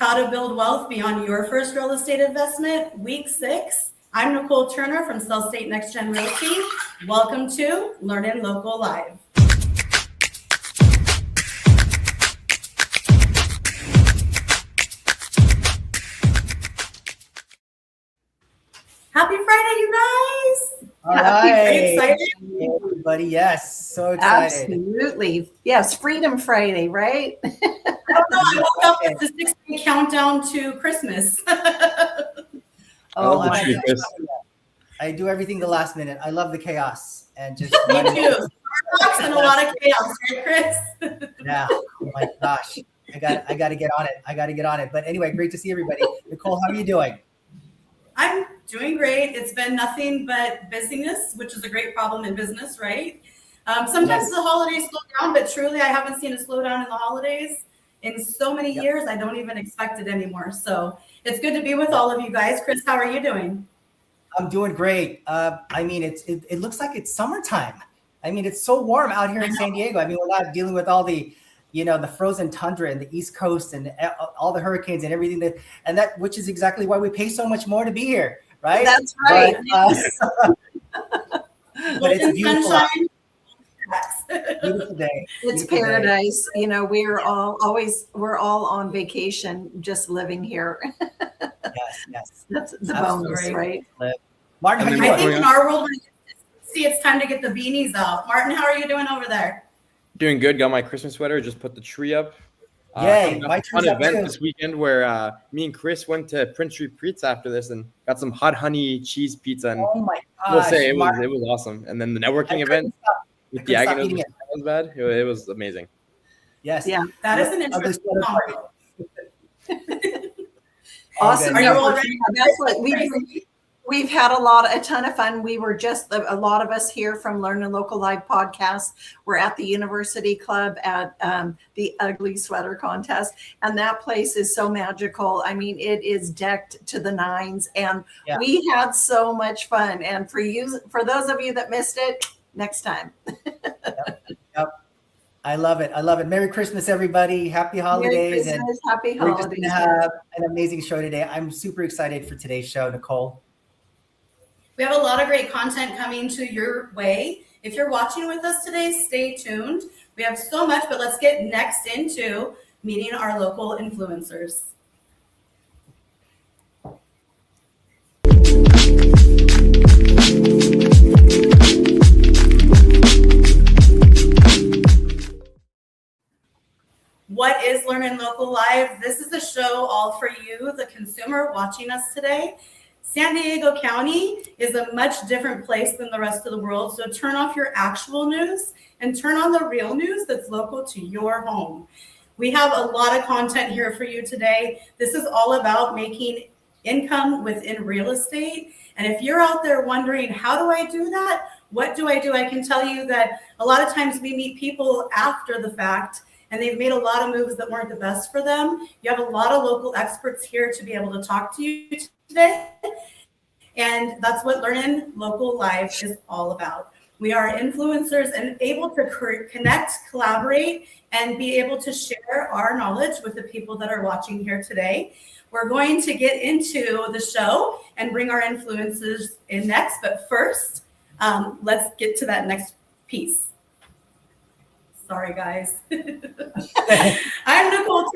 How to Build Wealth Beyond Your First Real Estate Investment, Week 6. I'm Nicole Turner from South State Next Gen Realty. Welcome to LEARNin Local Live. Happy Friday, you guys! All right. Are you excited? Hey, everybody, yes, so excited. Absolutely. Yes, Freedom Friday, right? I don't know, I woke up with the 6-day countdown to Christmas. Oh, I do everything the last minute. I love the chaos and just Me too. Starbucks and a lot of chaos, right, Chris? Yeah. Oh my gosh. I got to get on it. But anyway, great to see everybody. Nicole, how are you doing? I'm doing great. It's been nothing but busyness, which is a great problem in business, right? Sometimes the holidays slow down, but truly I haven't seen a slowdown in the holidays in so many years. I don't even expect it anymore. So it's good to be with all of you guys. Chris, how are you doing? I'm doing great. I mean, it looks like it's summertime. I mean, it's so warm out here in San Diego. I mean, we're not dealing with all the, the frozen tundra and the East Coast and all the hurricanes and everything which is exactly why we pay so much more to be here, right? That's right. But it's beautiful. Beautiful day. It's paradise. Day. We're all on vacation, just living here. Yes. That's the bonus, right? Martin, how you I think in our world, it's time to get the beanies out. Martin, how are you doing over there? Doing good. Got my Christmas sweater. Just put the tree up. Yay! My tree's up event too. This weekend where me and Chris went to Prince Street Pizza after this and got some hot honey cheese pizza. And oh my gosh! We'll say it was awesome. And then the networking event with the Agnews was bad. It was amazing. Yes. Yeah. That is an interesting topic. Awesome. Are you all ready? That's what we've had a ton of fun. We were just a lot of us here from LEARNin Local Live podcast. We're at the University Club at the Ugly Sweater Contest, and that place is so magical. I mean, it is decked to the nines, and we had so much fun. And for those of you that missed it, next time. Yep. I love it. Merry Christmas, everybody. Happy holidays. Merry Christmas, happy we're holidays. Just going to have an amazing show today. I'm super excited for today's show, Nicole. We have a lot of great content coming to your way. If you're watching with us today, stay tuned. We have so much, but let's get next into meeting our local influencers. What is LEARNin Local Live? This is a show all for you, the consumer watching us today. San Diego County is a much different place than the rest of the world, so turn off your actual news and turn on the real news that's local to your home. We have a lot of content here for you today. This is all about making income within real estate. And if you're out there wondering, how do I do that? What do? I can tell you that a lot of times we meet people after the fact and they've made a lot of moves that weren't the best for them. You have a lot of local experts here to be able to talk to you today. And that's what LEARNin Local Live is all about. We are influencers and able to connect, collaborate, and be able to share our knowledge with the people that are watching here today. We're going to get into the show and bring our influencers in next. But first, let's get to that next piece. Sorry, guys. I'm Nicole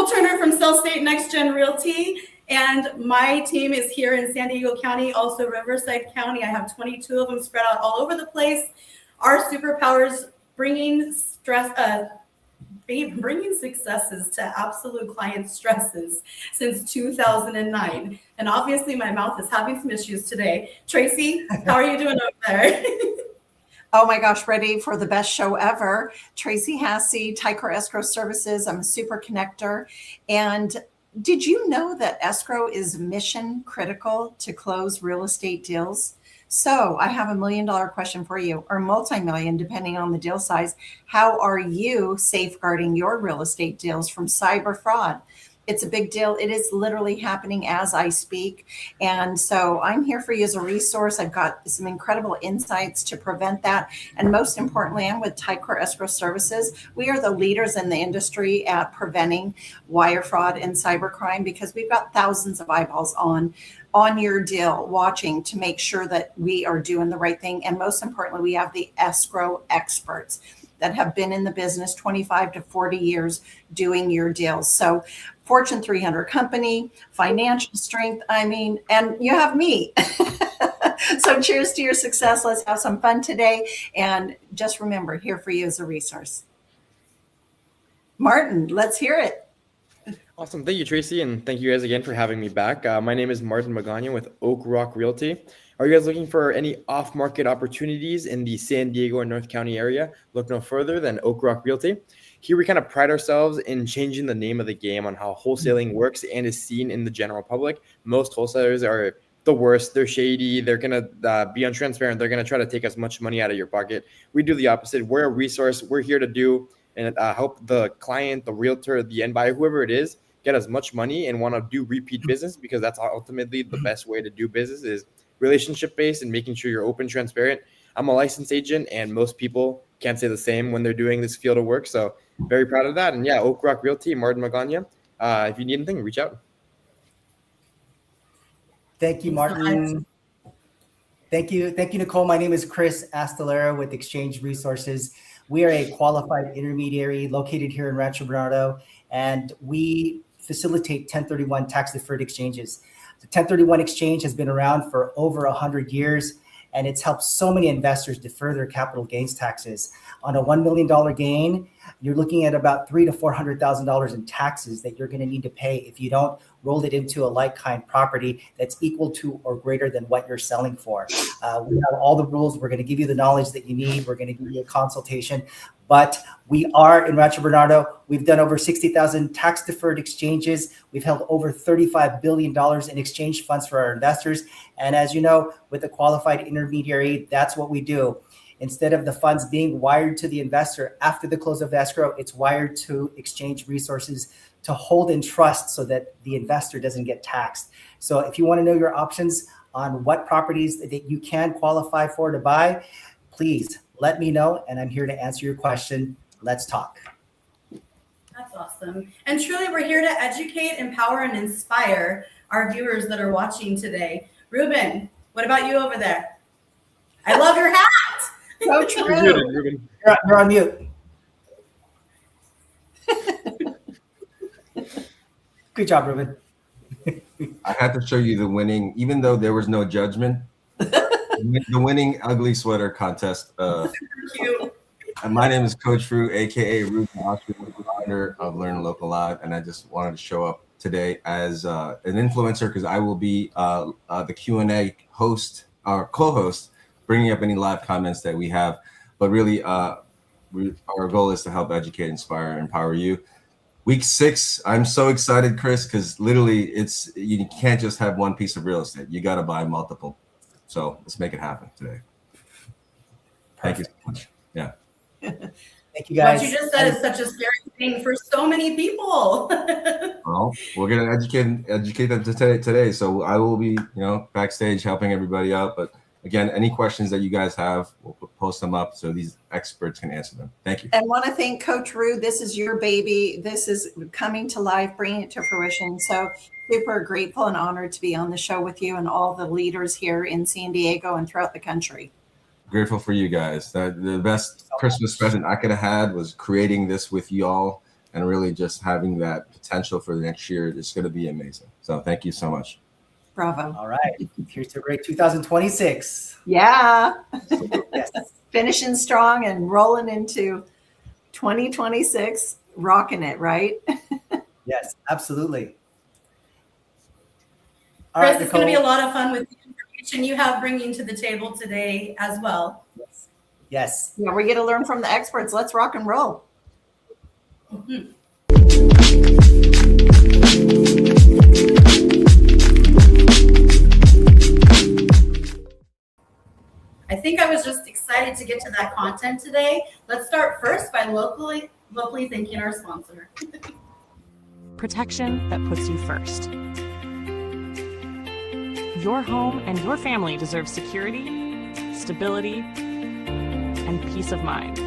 Turner from South State Next Gen Realty, and my team is here in San Diego County, also Riverside County. I have 22 of them spread out all over the place. Our superpowers bringing successes to absolute client stresses since 2009. And obviously my mouth is having some issues today. Tracy, how are you doing over there? Oh my gosh, ready for the best show ever. Tracy Hassey, Ticor Escrow Services. I'm a super connector. And did you know that escrow is mission critical to close real estate deals? So I have $1 million question for you, or multi-million, depending on the deal size. How are you safeguarding your real estate deals from cyber fraud? It's a big deal. It is literally happening as I speak. And so I'm here for you as a resource. I've got some incredible insights to prevent that. And most importantly, I'm with Ticor Escrow Services. We are the leaders in the industry at preventing wire fraud and cybercrime because we've got thousands of eyeballs on your deal watching to make sure that we are doing the right thing. And most importantly, we have the escrow experts that have been in the business 25 to 40 years doing your deals. So Fortune 300 company, financial strength, and you have me. So cheers to your success. Let's have some fun today. And just remember, here for you as a resource. Martin, let's hear it. Awesome. Thank you, Tracy. And thank you guys again for having me back. My name is Martin Magana with Oak Rock Realty. Are you guys looking for any off-market opportunities in the San Diego and North County area? Look no further than Oak Rock Realty. Here we kind of pride ourselves in changing the name of the game on how wholesaling works and is seen in the general public. Most wholesalers are the worst. They're shady. They're going to be untransparent. They're going to try to take as much money out of your pocket. We do the opposite. We're a resource. We're here to do and help the client, the realtor, the end buyer, whoever it is, get as much money and want to do repeat business, because that's ultimately the best way to do business is relationship based and making sure you're open, transparent. I'm a licensed agent and most people can't say the same when they're doing this field of work. So very proud of that. And yeah, Oak Rock Realty, Martin Magana. If you need anything, reach out. Thank you, Martin. Thank you, Nicole. My name is Chris Astelera with Exchange Resources. We are a qualified intermediary located here in Rancho Bernardo, and we facilitate 1031 tax-deferred exchanges. The 1031 exchange has been around for over 100 years, and it's helped so many investors defer their capital gains taxes. On a $1 million gain, you're looking at about $300,000 to $400,000 in taxes that you're going to need to pay if you don't roll it into a like-kind property that's equal to or greater than what you're selling for. We have all the rules. We're going to give you the knowledge that you need. We're going to give you a consultation. But we are in Rancho Bernardo. We've done over 60,000 tax-deferred exchanges. We've held over $35 billion in exchange funds for our investors. And as you know, with a qualified intermediary, that's what we do. Instead of the funds being wired to the investor after the close of escrow, it's wired to Exchange Resources to hold in trust so that the investor doesn't get taxed. So if you want to know your options on what properties that you can qualify for to buy, please let me know, and I'm here to answer your question. Let's talk. That's awesome. And truly, we're here to educate, empower, and inspire our viewers that are watching today. Ruben, what about you over there? I love your hat. So true. You're on mute. Good job, Ruben. I had to show you the winning, even though there was no judgment, the winning ugly sweater contest. And my name is Coach Ru, aka Ruben Oscar, founder of LEARNin Local Live, and I just wanted to show up today as an influencer because I will be the Q&A host or co-host, bringing up any live comments that we have. But really, our goal is to help educate, inspire, empower you. Week 6, I'm so excited, Chris, because literally you can't just have one piece of real estate. You got to buy multiple. So let's make it happen today. Thank you so much. Yeah. Thank you, guys. What you just said is such a scary thing for so many people. Well, we're gonna educate them today. So I will be, backstage helping everybody out. But again, any questions that you guys have, we'll post them up so these experts can answer them. Thank you. And want to thank Coach Ru. This is your baby. This is coming to life, bringing it to fruition. So super grateful and honored to be on the show with you and all the leaders here in San Diego and throughout the country. Grateful for you guys. The best Christmas present I could have had was creating this with y'all and really just having that potential for the next year. It's going to be amazing. So thank you so much. Bravo. All right. Here's to a great 2026. Yeah. Yes. Finishing strong and rolling into 2026, rocking it, right? Yes, absolutely. All Chris, right, it's going to be a Nicole. lot of fun with the information you have bringing to the table today as well. Yes. Yeah, we get to learn from the experts. Let's rock and roll. Mm-hmm. I think I was just excited to get to that content today. Let's start first by locally thanking our sponsor. protection that puts you first. Your home and your family deserve security, stability, and peace of mind.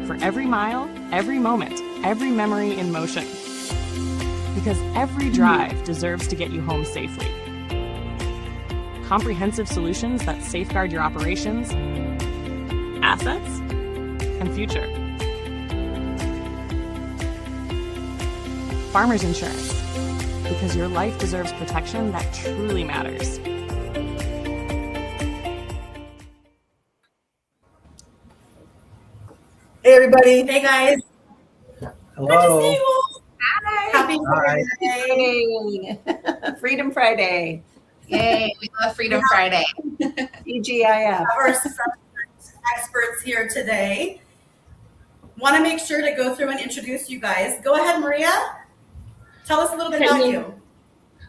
For every mile, every moment, every memory in motion. Because every drive deserves to get you home safely. Comprehensive solutions that safeguard your operations, assets, and future. Farmers Insurance, because your life deserves protection that truly matters. Hey, everybody. Hey guys, good to Hello. see you all. Hi. Happy Hi. Friday. Freedom Friday. Yay, we love Freedom Friday. TGIF. Our subject experts here today. Want to make sure to go through and introduce you guys. Go ahead, Maria. Tell us a little bit about you.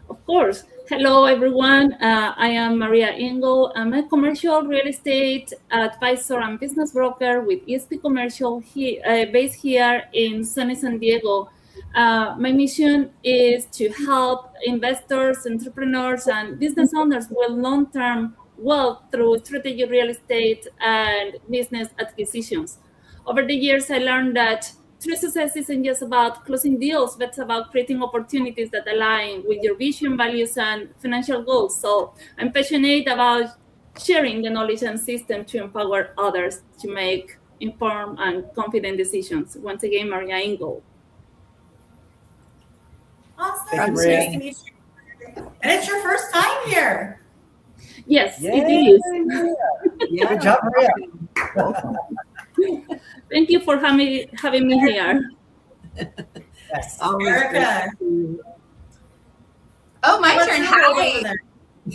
Of course. Hello, everyone. I am Maria Engel. I'm a commercial real estate advisor and business broker with ESP Commercial based here in sunny San Diego. My mission is to help investors, entrepreneurs, and business owners build long-term wealth through strategic real estate and business acquisitions. Over the years, I learned that true success isn't just about closing deals, but it's about creating opportunities that align with your vision, values, and financial goals. So I'm passionate about sharing the knowledge and system to empower others to make informed and confident decisions. Once again, Maria Engel. Awesome. Thank you, Nice Maria. to meet you. And it's your first time here. Yes, Yay. it is. Yeah. Good job, Maria. Thank you for having me here. Yes. Always Erica. great. Oh, my What's turn. your role over Hi. there?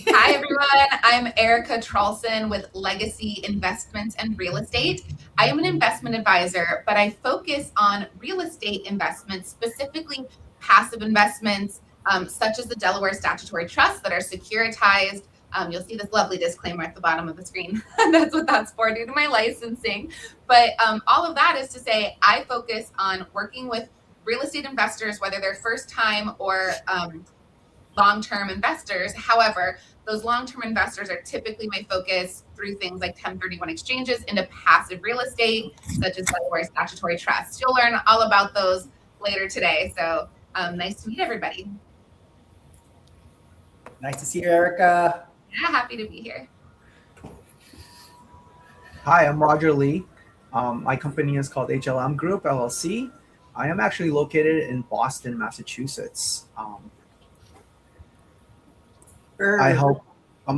Hi, everyone. I'm Erica Trolson with Legacy Investments and Real Estate. I am an investment advisor, but I focus on real estate investments, specifically passive investments, such as the Delaware Statutory Trusts that are securitized. You'll see this lovely disclaimer at the bottom of the screen. That's what that's for, due to my licensing. But all of that is to say, I focus on working with real estate investors, whether they're first time or long-term investors. However, those long-term investors are typically my focus through things like 1031 exchanges into passive real estate, such as Delaware Statutory Trusts. You'll learn all about those later today. So nice to meet everybody. Nice to see you, Erica. Yeah, happy to be here. Hi, I'm Roger Lee. My company is called HLM Group, LLC. I am actually located in Boston, Massachusetts. I'm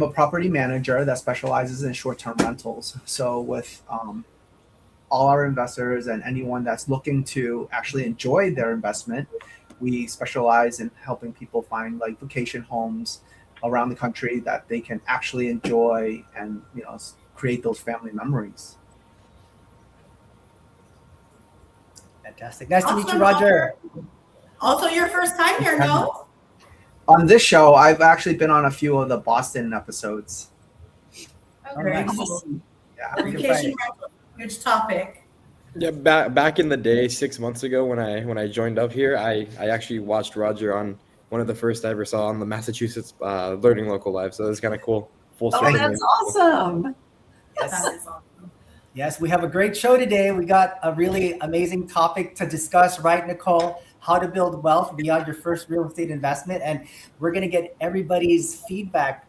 a property manager that specializes in short-term rentals. So with all our investors and anyone that's looking to actually enjoy their investment, we specialize in helping people find like vacation homes around the country that they can actually enjoy and, you know, create those family memories. Fantastic. Nice to meet you, Awesome. Roger. Also your first time here, no? On this show, I've actually been on a few of the Boston episodes. Very nice. cool. Yeah. Freedom Vacation Friday. rental, huge topic. Yeah, back in the day, 6 months ago when I joined up here, I actually watched Roger on one of the first I ever saw on the Massachusetts LEARNin Local Live. So it's kind of cool. Full Oh, circle. that's awesome. Yes. That is awesome. Yes, we have a great show today. We got a really amazing topic to discuss, right, Nicole? How to build wealth beyond your first real estate investment. And we're going to get everybody's feedback,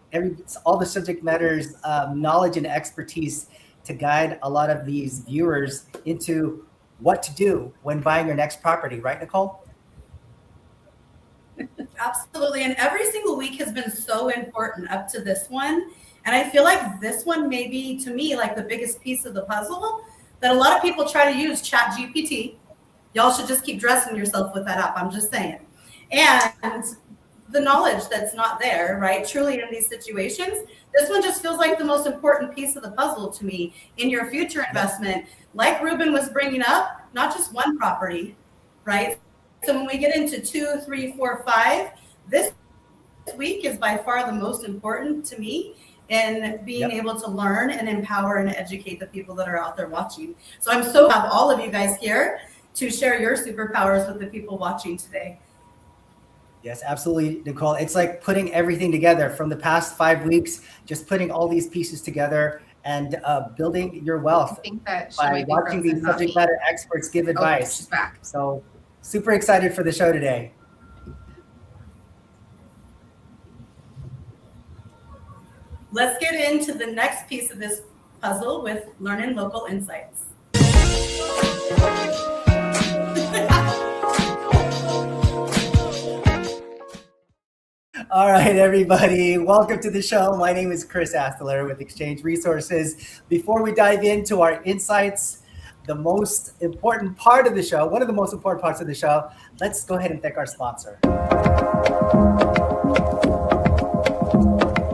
all the subject matters, knowledge and expertise to guide a lot of these viewers into what to do when buying your next property, right, Nicole? Absolutely. And every single week has been so important up to this one. And I feel like this one may be, to me, like the biggest piece of the puzzle that a lot of people try to use ChatGPT. Y'all should just keep dressing yourself with that up. I'm just saying. And the knowledge that's not there, right? Truly in these situations, this one just feels like the most important piece of the puzzle to me in your future investment. Like Ruben was bringing up, not just one property, right? So when we get into 2, 3, 4, 5, this week is by far the most important to me in being able to learn and empower and educate the people that are out there watching. So I'm so happy to have all of you guys here. to share your superpowers with the people watching today. Yes, absolutely, Nicole. It's like putting everything together from the past 5 weeks, just putting all these pieces together and building your I wealth think that she by might be watching frozen, these not subject me. matter experts give Oh, advice. she's back. So super excited for the show today. Let's get into the next piece of this puzzle with LEARNin Local Insights. All right, everybody, welcome to the show. My name is Chris Astler with Exchange Resources. Before we dive into our insights, the most important part of the show, one of the most important parts of the show, let's go ahead and thank our sponsor.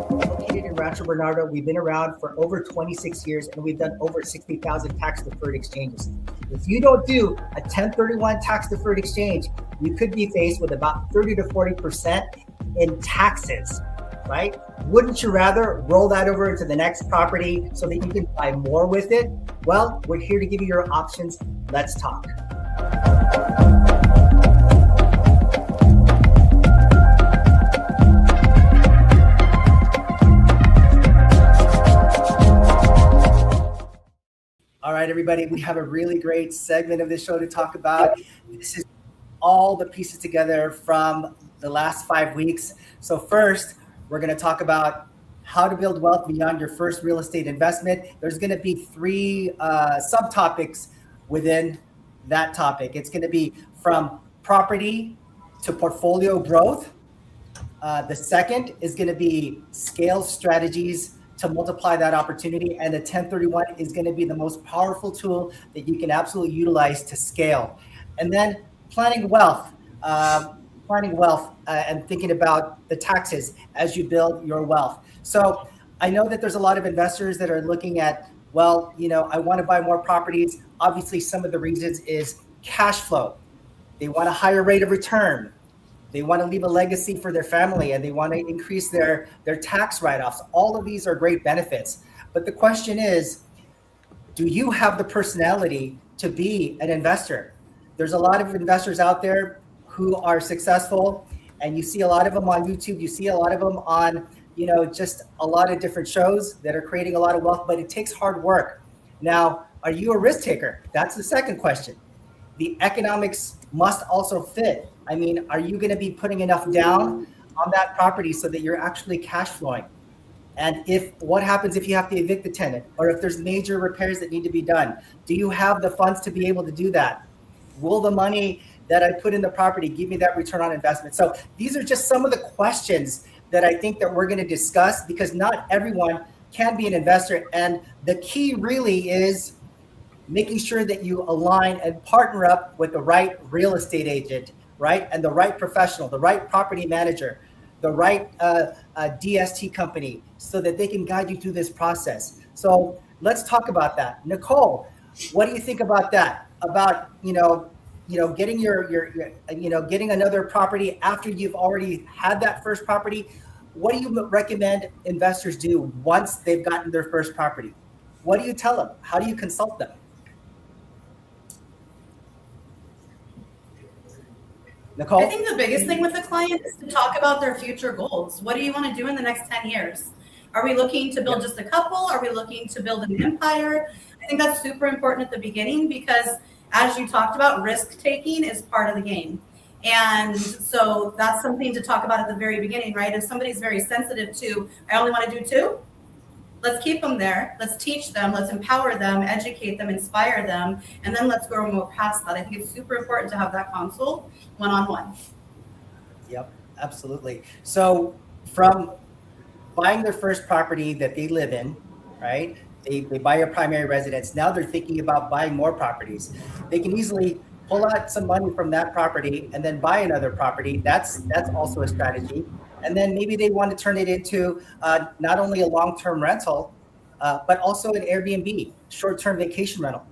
Located in Rancho, Bernardo, we've been around for over 26 years and we've done over 60,000 tax-deferred exchanges. If you don't do a 1031 tax-deferred exchange, you could be faced with about 30 to 40% in taxes, right? Wouldn't you rather roll that over into the next property so that you can buy more with it? Well, we're here to give you your options. Let's talk. All right, everybody, we have a really great segment of this show to talk about. This is all the pieces together from the last 5 weeks. So first, we're going to talk about how to build wealth beyond your first real estate investment. There's going to be 3 subtopics within that topic. It's going to be from property to portfolio growth. The second is going to be scale strategies to multiply that opportunity. And the 1031 is going to be the most powerful tool that you can absolutely utilize to scale. And then planning wealth and thinking about the taxes as you build your wealth. So I know that there's a lot of investors that are looking at, well, I want to buy more properties. Obviously, some of the reasons is cash flow. They want a higher rate of return. They want to leave a legacy for their family and they want to increase their tax write-offs. All of these are great benefits. But the question is, do you have the personality to be an investor? There's a lot of investors out there who are successful, and you see a lot of them on YouTube. You see a lot of them on, just a lot of different shows that are creating a lot of wealth, but it takes hard work. Now, are you a risk taker? That's the second question. The economics must also fit. I mean, are you going to be putting enough down on that property so that you're actually cash flowing? And what happens if you have to evict the tenant, or if there's major repairs that need to be done? Do you have the funds to be able to do that? Will the money that I put in the property give me that return on investment? So these are just some of the questions that I think that we're going to discuss, because not everyone can be an investor. And the key really is making sure that you align and partner up with the right real estate agent, right? And the right professional, the right property manager, the right DST company, so that they can guide you through this process. So let's talk about that. Nicole, what do you think about that? About, getting getting another property after you've already had that first property. What do you recommend investors do once they've gotten their first property? What do you tell them? How do you consult them? Nicole? I think the biggest thing with the client is to talk about their future goals. What do you want to do in the next 10 years? Are we looking to build just a couple? Are we looking to build an empire? I think that's super important at the beginning, because as you talked about, risk taking is part of the game. And so that's something to talk about at the very beginning, right? If somebody's very sensitive to, I only want to do 2, let's keep them there. Let's teach them, let's empower them, educate them, inspire them, and then let's grow more past that. I think it's super important to have that consult one-on-one. Yep, absolutely. So from buying their first property that they live in, right? They buy a primary residence. Now they're thinking about buying more properties. They can easily pull out some money from that property and then buy another property. That's also a strategy. And then maybe they want to turn it into not only a long-term rental, but also an Airbnb, short-term vacation rental.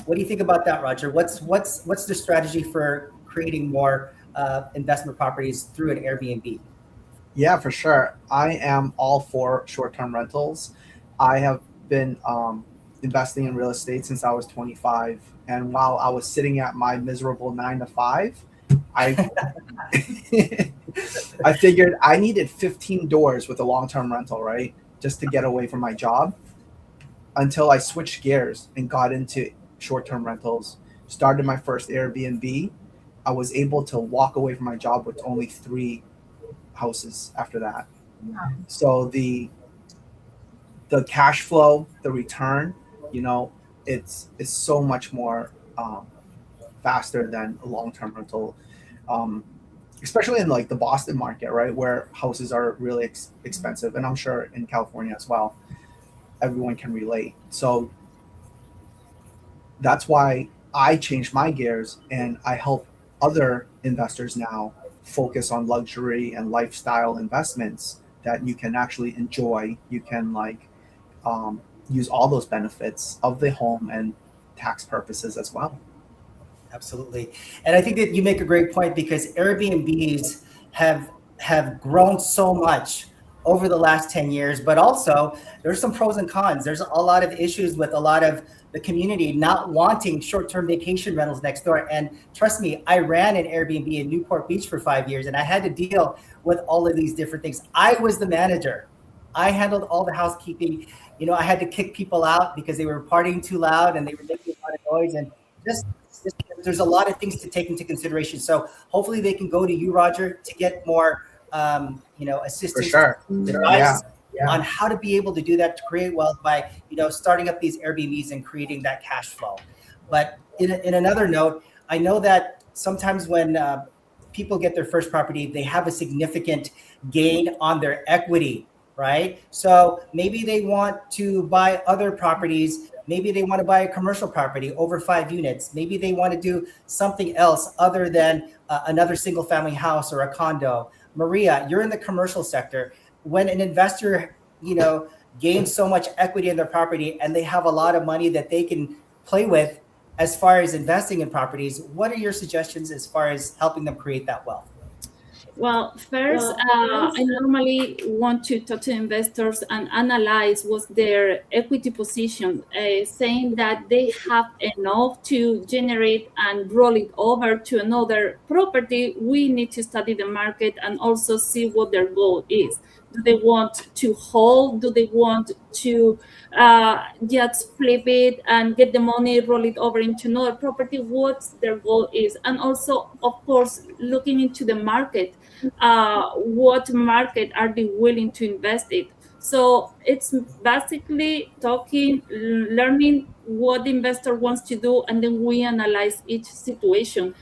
What do you think about that, Roger? What's the strategy for creating more investment properties through an Airbnb? Yeah, for sure. I am all for short-term rentals. I have been investing in real estate since I was 25. And while I was sitting at my miserable 9 to 5, I I figured I needed 15 doors with a long-term rental, right? Just to get away from my job, until I switched gears and got into short-term rentals, started my first Airbnb. I was able to walk away from my job with only 3 houses after that. So the cash flow, the return, it's so much more faster than a long-term rental, especially in like the Boston market, right, where houses are really expensive, and I'm sure in California as well. Everyone can relate. So that's why I changed my gears, and I help other investors now focus on luxury and lifestyle investments that you can actually enjoy. You can use all those benefits of the home and tax purposes as well. Absolutely. And I think that you make a great point, because Airbnbs have grown so much over the last 10 years, but also there's some pros and cons. There's a lot of issues with a lot of the community not wanting short-term vacation rentals next door. And trust me, I ran an Airbnb in Newport Beach for 5 years, and I had to deal with all of these different things. I was the manager. I handled all the housekeeping. I had to kick people out because they were partying too loud and they were making a lot of noise. And just there's a lot of things to take into consideration. So hopefully they can go to you, Roger, to get more assistance, For sure. advice on how to be able to do that, to create wealth by starting up these Airbnbs and creating that cash flow. But in another note, I know that sometimes when people get their first property, they have a significant gain on their equity, right? So maybe they want to buy other properties. Maybe they want to buy a commercial property over 5 units. Maybe they want to do something else other than another single family house or a condo. Maria, you're in the commercial sector. When an investor, gains so much equity in their property and they have a lot of money that they can play with as far as investing in properties, what are your suggestions as far as helping them create that wealth? Well, first, I normally want to talk to investors and analyze what's their equity position, saying that they have enough to generate and roll it over to another property. We need to study the market and also see what their goal is. Do they want to hold? Do they want to just flip it and get the money, roll it over into another property? What their goal is. And also, of course, looking into the market. What market are they willing to invest in? So it's basically learning what the investor wants to do, and then we analyze each situation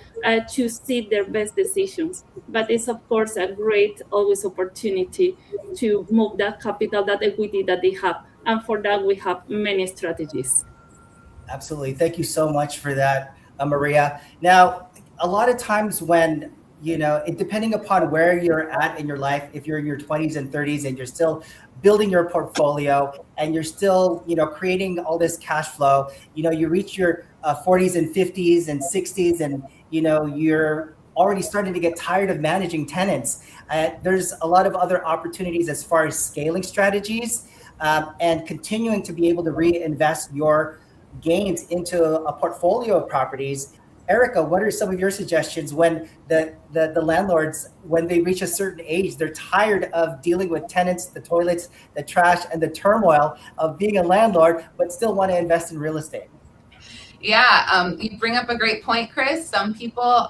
to see their best decisions. But it's of course a great always opportunity to move that capital, that equity that they have. And for that, we have many strategies. Absolutely. Thank you so much for that, Maria. Now, a lot of times when depending upon where you're at in your life, if you're in your 20s and 30s and you're still building your portfolio and you're still, creating all this cash flow, you reach your 40s and 50s and 60s and, you're already starting to get tired of managing tenants. There's a lot of other opportunities as far as scaling strategies and continuing to be able to reinvest your gains into a portfolio of properties. Erica, what are some of your suggestions when the landlords, when they reach a certain age, they're tired of dealing with tenants, the toilets, the trash, and the turmoil of being a landlord, but still want to invest in real estate? Yeah, you bring up a great point, Chris. Some people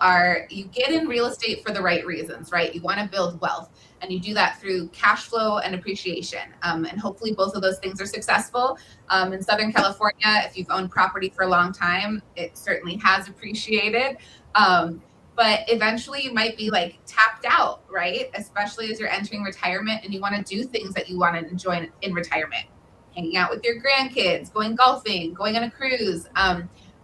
you get in real estate for the right reasons, right? You want to build wealth, and you do that through cash flow and appreciation. And hopefully both of those things are successful. In Southern California, if you've owned property for a long time, it certainly has appreciated. But eventually you might be like tapped out, right? Especially as you're entering retirement and you want to do things that you want to enjoy in retirement. Hanging out with your grandkids, going golfing, going on a cruise.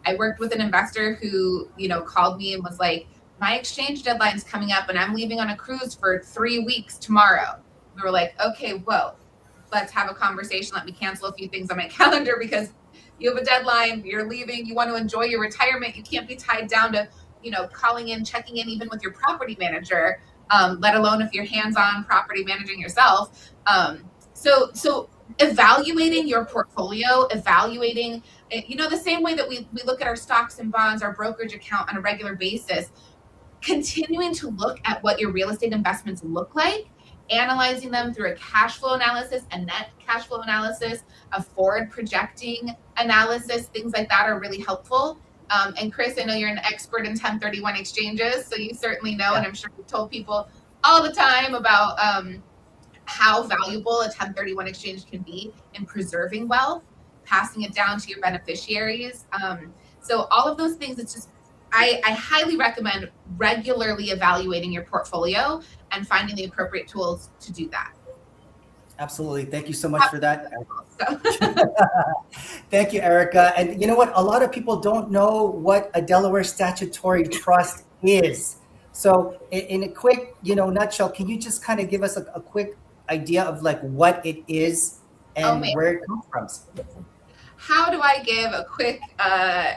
I worked with an investor who, called me and was like, my exchange deadline's coming up and I'm leaving on a cruise for 3 weeks tomorrow. We were like, okay, whoa, let's have a conversation. Let me cancel a few things on my calendar because you have a deadline, you're leaving, you want to enjoy your retirement. You can't be tied down to, calling in, checking in even with your property manager, let alone if you're hands-on property managing yourself. So evaluating your portfolio, evaluating, the same way that we look at our stocks and bonds, our brokerage account on a regular basis, continuing to look at what your real estate investments look like, analyzing them through a cash flow analysis, a net cash flow analysis, a forward projecting analysis, things like that are really helpful. And Chris, I know you're an expert in 1031 exchanges, so you certainly know, and I'm sure you've told people all the time about how valuable a 1031 exchange can be in preserving wealth, passing it down to your beneficiaries. So all of those things, it's just, I highly recommend regularly evaluating your portfolio and finding the appropriate tools to do that. Absolutely. Thank you so much for that. Thank you, Erica. And you know what? A lot of people don't know what a Delaware statutory trust is. So in a quick, nutshell, can you just kind of give us a quick idea of like what it is and where it comes from? How do I give a quick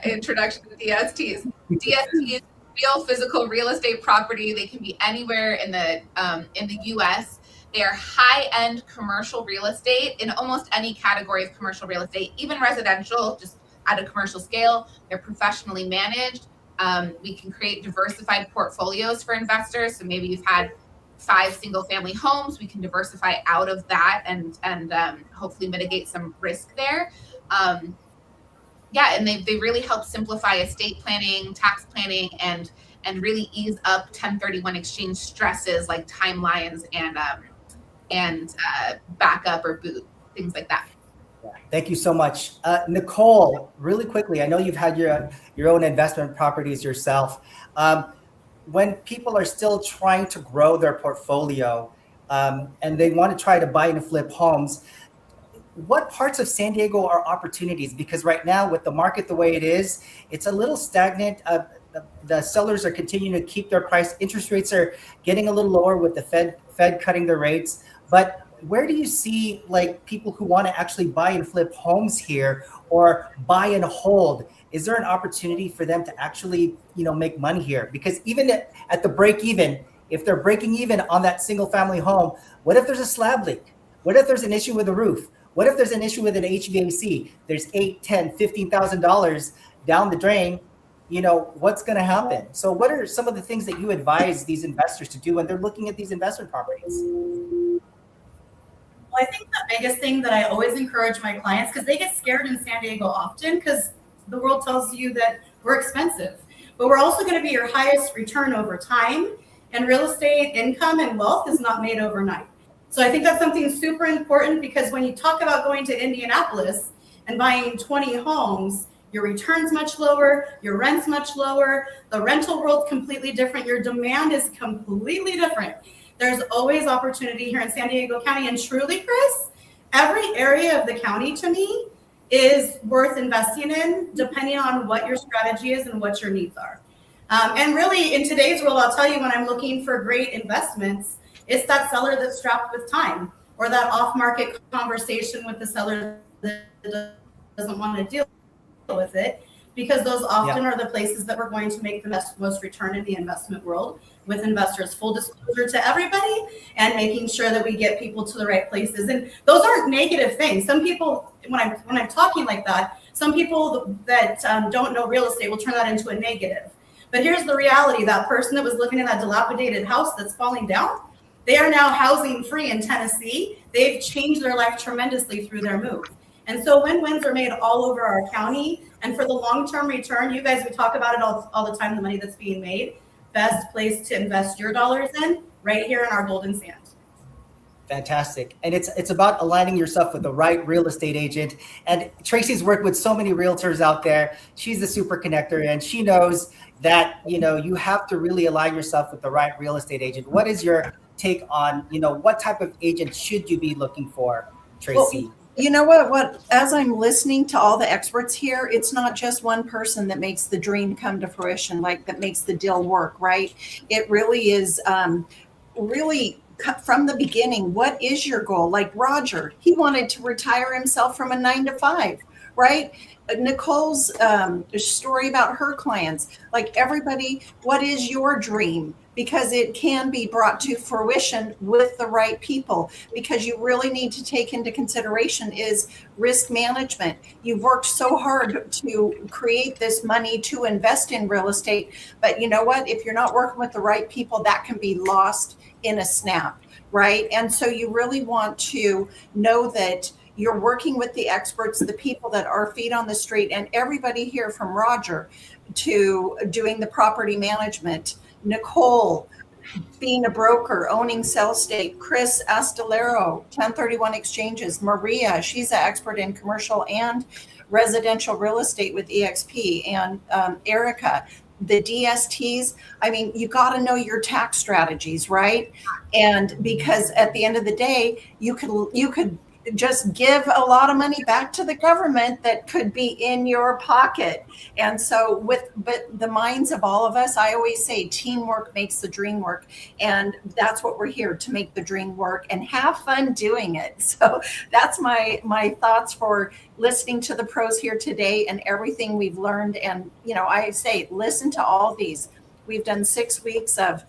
introduction to DSTs? DSTs, real physical real estate property. They can be anywhere in the U.S. They are high-end commercial real estate in almost any category of commercial real estate, even residential, just at a commercial scale. They're professionally managed. We can create diversified portfolios for investors. So maybe you've had 5 single-family homes. We can diversify out of that and hopefully mitigate some risk there. And they really help simplify estate planning, tax planning, and really ease up 1031 exchange stresses like timelines and backup or boot, things like that. Thank you so much. Nicole, really quickly, I know you've had your own investment properties yourself. When people are still trying to grow their portfolio and they want to try to buy and flip homes, what parts of San Diego are opportunities? Because right now with the market the way it is, it's a little stagnant. The sellers are continuing to keep their price. Interest rates are getting a little lower with the Fed cutting their rates. But where do you see like people who want to actually buy and flip homes here or buy and hold? Is there an opportunity for them to actually, make money here? Because even at the break even, if they're breaking even on that single family home, what if there's a slab leak? What if there's an issue with the roof? What if there's an issue with an HVAC? There's $8,000, $10,000, $15,000 down the drain. What's going to happen? So what are some of the things that you advise these investors to do when they're looking at these investment properties? Well, I think the biggest thing that I always encourage my clients, because they get scared in San Diego often because the world tells you that we're expensive, but we're also going to be your highest return over time, and real estate income and wealth is not made overnight. So I think that's something super important, because when you talk about going to Indianapolis and buying 20 homes, your return's much lower, your rent's much lower, the rental world's completely different, your demand is completely different. There's always opportunity here in San Diego County, and truly, Chris, every area of the county to me is worth investing in, depending on what your strategy is and what your needs are. And really, in today's world, I'll tell you, when I'm looking for great investments, it's that seller that's strapped with time, or that off-market conversation with the seller that doesn't want to deal with it, because those often are the places that we're going to make the most return in the investment world, with investors. Full disclosure to everybody, and making sure that we get people to the right places. And those aren't negative things. Some people, when I'm talking like that, some people that don't know real estate will turn that into a negative. But here's the reality: that person that was living in that dilapidated house that's falling down, they are now housing free in Tennessee. They've changed their life tremendously through their move. And so win-wins are made all over our county. And for the long-term return, you guys, we talk about it all the time, the money that's being made. Best place to invest your dollars in, right here in our Golden Sand. Fantastic. And it's about aligning yourself with the right real estate agent. And Tracy's worked with so many realtors out there. She's a super connector, and she knows that, you have to really align yourself with the right real estate agent. What is your take on, what type of agent should you be looking for, Tracy? Well, you know what, as I'm listening to all the experts here, it's not just one person that makes the dream come to fruition, like that makes the deal work, right? It really is really from the beginning. What is your goal? Like Roger, he wanted to retire himself from a 9-to-5, right? Nicole's story about her clients, like everybody, what is your dream? because it can be brought to fruition with the right people, because you really need to take into consideration is risk management. You've worked so hard to create this money to invest in real estate, but you know what? If you're not working with the right people, that can be lost in a snap, right? And so you really want to know that you're working with the experts, the people that are feet on the street, and everybody here from Roger to doing the property management, Nicole being a broker, owning Sell State, Chris Astolero, 1031 exchanges, Maria, she's an expert in commercial and residential real estate with EXP, and Erica, the DSTs. I mean, you got to know your tax strategies, right? And because at the end of the day, you could just give a lot of money back to the government that could be in your pocket. And so but the minds of all of us, I always say teamwork makes the dream work. And that's what we're here to make the dream work and have fun doing it. So that's my thoughts for listening to the pros here today and everything we've learned. And, I say, listen to all these. We've done 6 weeks of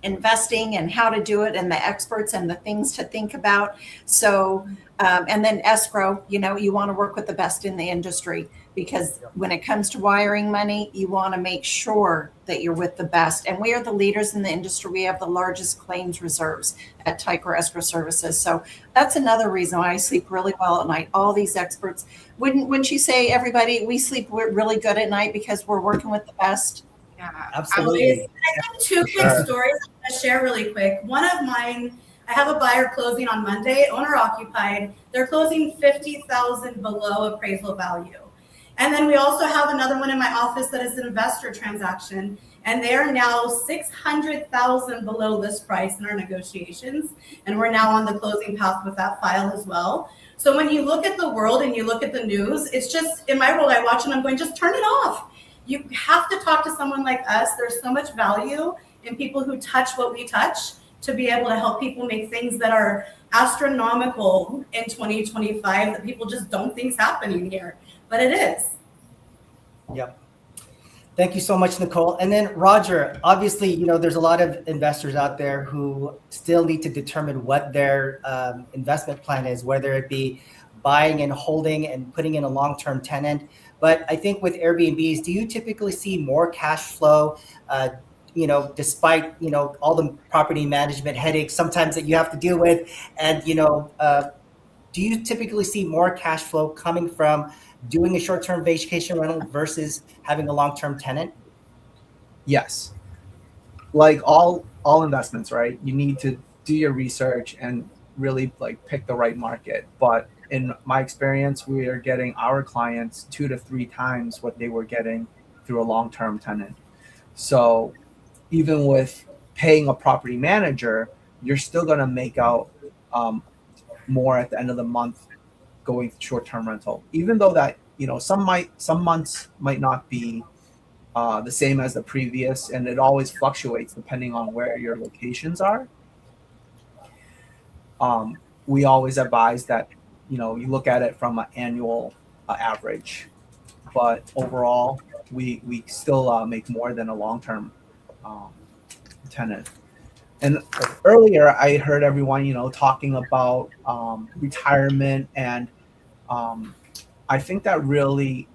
investing and how to do it and the experts and the things to think about. So, and then escrow, you want to work with the best in the industry, because when it comes to wiring money, you want to make sure that you're with the best. And we are the leaders in the industry. We have the largest claims reserves at Tycor Escrow Services. So that's another reason why I sleep really well at night. All these experts, wouldn't you say, everybody, we sleep really good at night because we're working with the best? Yeah, Absolutely. I have two quick stories I'm going to share really quick. One of mine, I have a buyer closing on Monday, owner occupied. They're closing $50,000 below appraisal value. And then we also have another one in my office that is an investor transaction, and they are now $600,000 below list price in our negotiations. And we're now on the closing path with that file as well. So when you look at the world and you look at the news, it's just, in my role, I watch and I'm going, just turn it off. You have to talk to someone like us. There's so much value in people who touch what we touch to be able to help people make things that are astronomical in 2025 that people just don't think is happening here, but it is. Yep. Thank you so much, Nicole. And then Roger, obviously, there's a lot of investors out there who still need to determine what their investment plan is, whether it be buying and holding and putting in a long-term tenant. But I think with Airbnbs, do you typically see more cash flow, despite, all the property management headaches sometimes that you have to deal with? And, do you typically see more cash flow coming from doing a short-term vacation rental versus having a long-term tenant? Yes. Like all investments, right? You need to do your research and really pick the right market. But in my experience, we are getting our clients 2 to 3 times what they were getting through a long-term tenant. So even with paying a property manager, you're still going to make out more at the end of the month going short-term rental, even though that, some months might not be the same as the previous, and it always fluctuates depending on where your locations are. We always advise that, you look at it from an annual average, but overall, we still make more than a long-term tenant. And earlier, I heard everyone, talking about retirement, and I think that really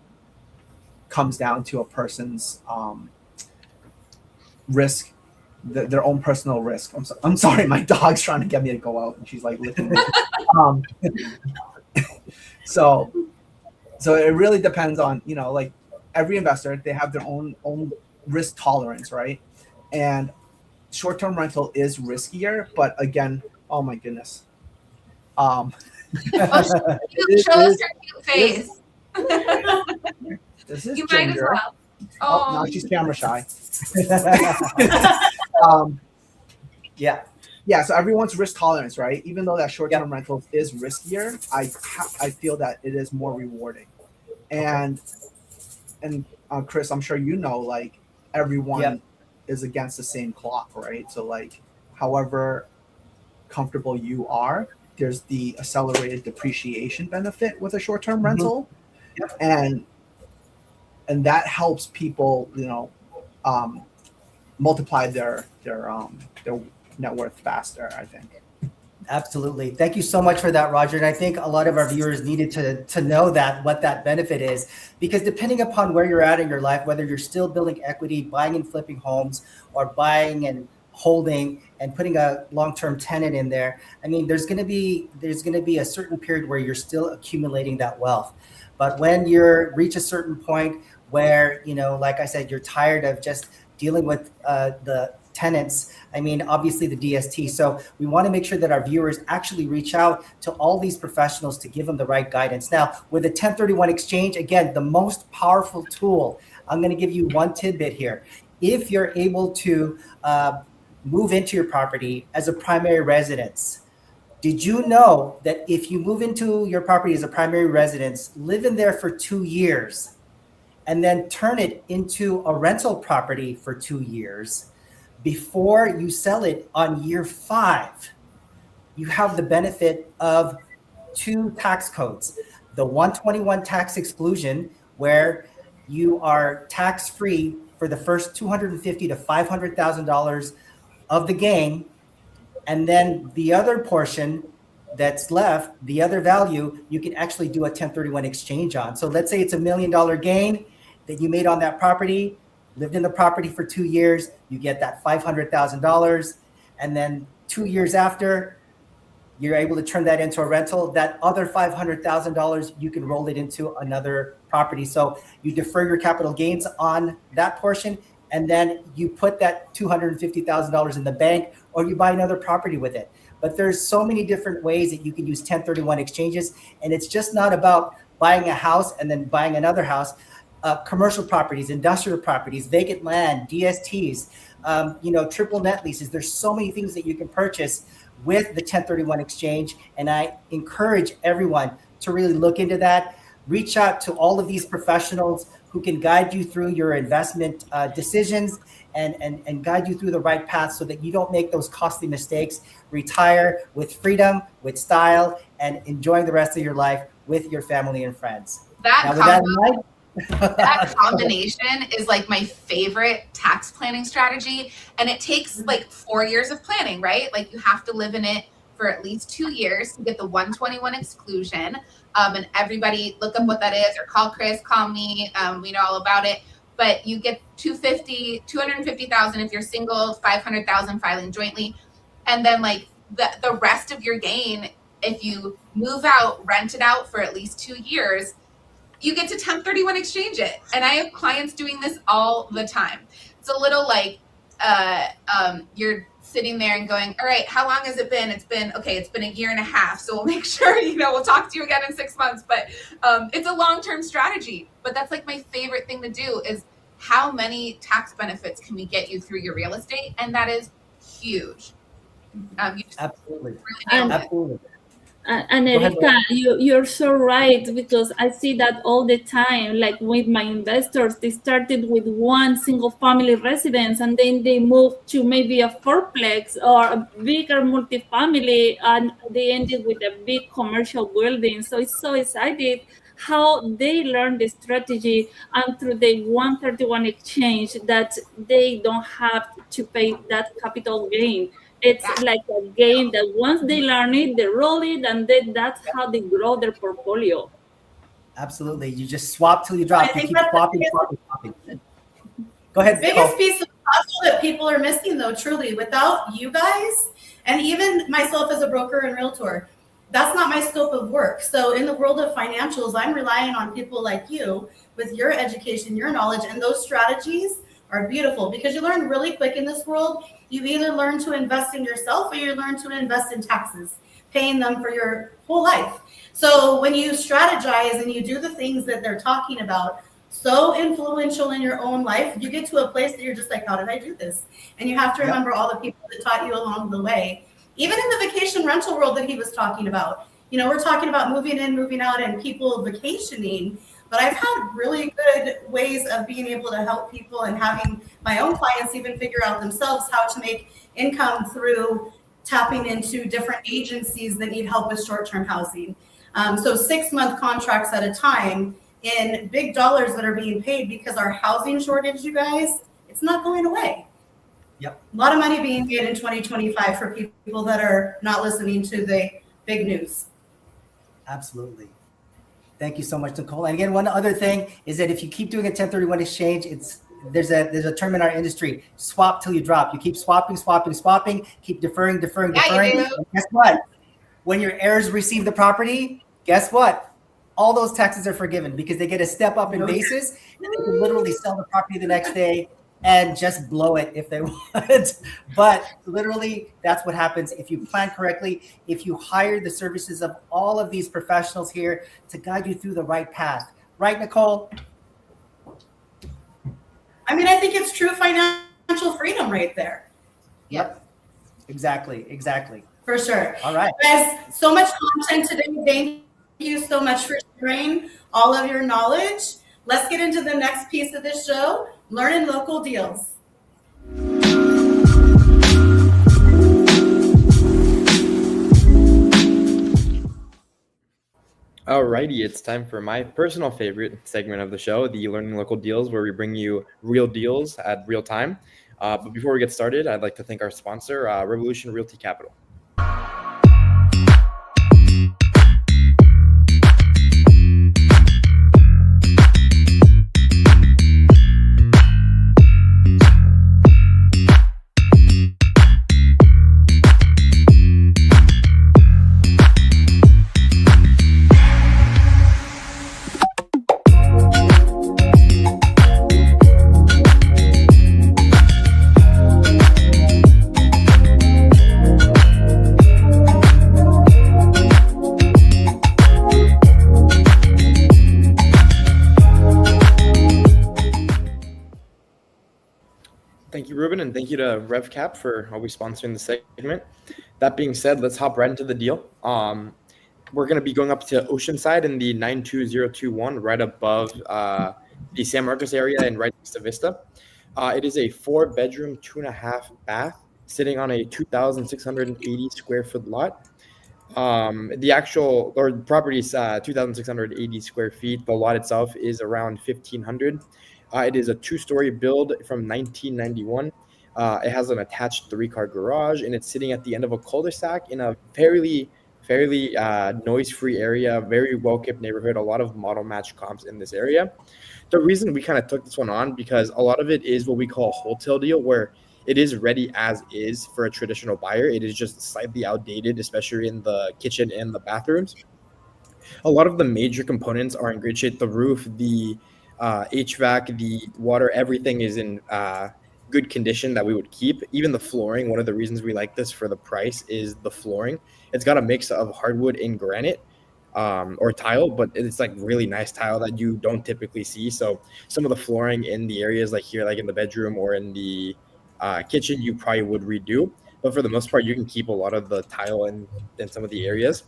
comes down to a person's risk, their own personal risk. I'm sorry, my dog's trying to get me to go out, and she's licking me. So it really depends on, every investor, they have their own risk tolerance, right? And short-term rental is riskier, but again, oh my goodness. Show us your cute face. This is You Ginger. might as well. Oh, now she's camera shy. Yeah. So everyone's risk tolerance, right? Even though that short-term rental is riskier, I feel that it is more rewarding. And Chris, I'm sure everyone is against the same clock, right? So however comfortable you are, there's the accelerated depreciation benefit with a short-term rental. And that helps people, multiply their net worth faster, I think. Absolutely. Thank you so much for that, Roger. And I think a lot of our viewers needed to know that, what that benefit is, because depending upon where you're at in your life, whether you're still building equity, buying and flipping homes, or buying and holding and putting a long-term tenant in there, I mean, there's going to be a certain period where you're still accumulating that wealth. But when you reach a certain point where, like I said, you're tired of just dealing with the tenants, I mean, obviously the DST. So we want to make sure that our viewers actually reach out to all these professionals to give them the right guidance. Now, with a 1031 exchange, again, the most powerful tool, I'm going to give you one tidbit here. If you're able to move into your property as a primary residence, did you know that if you move into your property as a primary residence, live in there for 2 years, and then turn it into a rental property for 2 years, before you sell it on year 5, you have the benefit of 2 tax codes. The 121 tax exclusion, where you are tax-free for the first $250,000 to $500,000 of the gain. And then the other portion that's left, the other value, you can actually do a 1031 exchange on. So let's say it's $1 million gain that you made on that property, lived in the property for 2 years, you get that $500,000. And then 2 years after, you're able to turn that into a rental. That other $500,000, you can roll it into another property. So you defer your capital gains on that portion, and then you put that $250,000 in the bank, or you buy another property with it. But there's so many different ways that you can use 1031 exchanges. And it's just not about buying a house and then buying another house. Commercial properties, industrial properties, vacant land, DSTs, triple net leases. There's so many things that you can purchase with the 1031 exchange. And I encourage everyone to really look into that. Reach out to all of these professionals who can guide you through your investment decisions and guide you through the right path so that you don't make those costly mistakes. Retire with freedom, with style, and enjoying the rest of your life with your family and friends. That combination is like my favorite tax planning strategy. And it takes like 4 years of planning, right? Like you have to live in it for at least 2 years to get the 121 exclusion. And everybody look up what that is, or call Chris, call me. We know all about it. But you get $250,000 if you're single, 500,000 filing jointly. And then like the rest of your gain, if you move out, rent it out for at least 2 years, you get to 1031 exchange it. And I have clients doing this all the time. It's a little like you're sitting there and going, all right, how long has it been? It's been a year and a half. So we'll make sure, we'll talk to you again in 6 months. But it's a long-term strategy. But that's like my favorite thing to do is how many tax benefits can we get you through your real estate? And that is huge. Absolutely. Really Absolutely. And Erika, you're so right, because I see that all the time. Like with my investors, they started with one single family residence, and then they moved to maybe a fourplex or a bigger multifamily, and they ended with a big commercial building. So it's so exciting how they learn the strategy, and through the 131 exchange that they don't have to pay that capital gain. It's like a game that once they learn it, they roll it, and then that's how they grow their portfolio. Absolutely. You just swap till you drop. You keep swapping. Go ahead. Biggest piece of the puzzle that people are missing, though, truly, without you guys, and even myself as a broker and realtor, that's not my scope of work. So in the world of financials, I'm relying on people like you with your education, your knowledge, and those strategies are beautiful because you learn really quick in this world. You either learn to invest in yourself or you learn to invest in taxes, paying them for your whole life. So when you strategize and you do the things that they're talking about, so influential in your own life, you get to a place that you're just like, how did I do this? And you have to remember all the people that taught you along the way. Even in the vacation rental world that he was talking about, we're talking about moving in, moving out, and people vacationing. But I've had really good ways of being able to help people and having my own clients even figure out themselves how to make income through tapping into different agencies that need help with short-term housing. So 6-month contracts at a time in big dollars that are being paid because our housing shortage, you guys, it's not going away. Yep. A lot of money being made in 2025 for people that are not listening to the big news. Absolutely. Thank you so much, Nicole. And again, one other thing is that if you keep doing a 1031 exchange, there's a term in our industry: swap till you drop. You keep swapping, keep deferring. Yeah, you do. And guess what? When your heirs receive the property, guess what? All those taxes are forgiven because they get a step up in basis, and they can literally sell the property the next day and just blow it if they want. But literally, that's what happens if you plan correctly, if you hire the services of all of these professionals here to guide you through the right path. Right, Nicole? I mean, I think it's true financial freedom right there. Yep. Exactly. For sure. All right. Guys, so much content today. Thank you so much for sharing all of your knowledge. Let's get into the next piece of this show, LEARNin Local Deals. Alrighty, it's time for my personal favorite segment of the show, the LEARNin Local Deals, where we bring you real deals at real time. But before we get started, I'd like to thank our sponsor, Revolution Realty Capital. Thank you, Ruben, and thank you to RevCap for always sponsoring the segment. That being said, let's hop right into the deal. We're going to be going up to Oceanside in the 92021, right above the San Marcos area and right next to Vista. It is a 4-bedroom, 2.5 bath, sitting on a 2,680 square foot lot. The property is 2,680 square feet. The lot itself is around 1,500. It is a 2-story build from 1991. It has an attached 3-car garage, and it's sitting at the end of a cul-de-sac in a fairly noise-free area, very well-kept neighborhood, a lot of model match comps in this area. The reason we kind of took this one on, because a lot of it is what we call a wholesale deal, where it is ready as is for a traditional buyer. It is just slightly outdated, especially in the kitchen and the bathrooms. A lot of the major components are in great shape. The roof, the HVAC, the water, everything is in good condition that we would keep. Even the flooring, one of the reasons we like this for the price is the flooring. It's got a mix of hardwood and granite or tile, but it's like really nice tile that you don't typically see. So some of the flooring in the areas like here, like in the bedroom or in the kitchen, you probably would redo. But for the most part, you can keep a lot of the tile in some of the areas.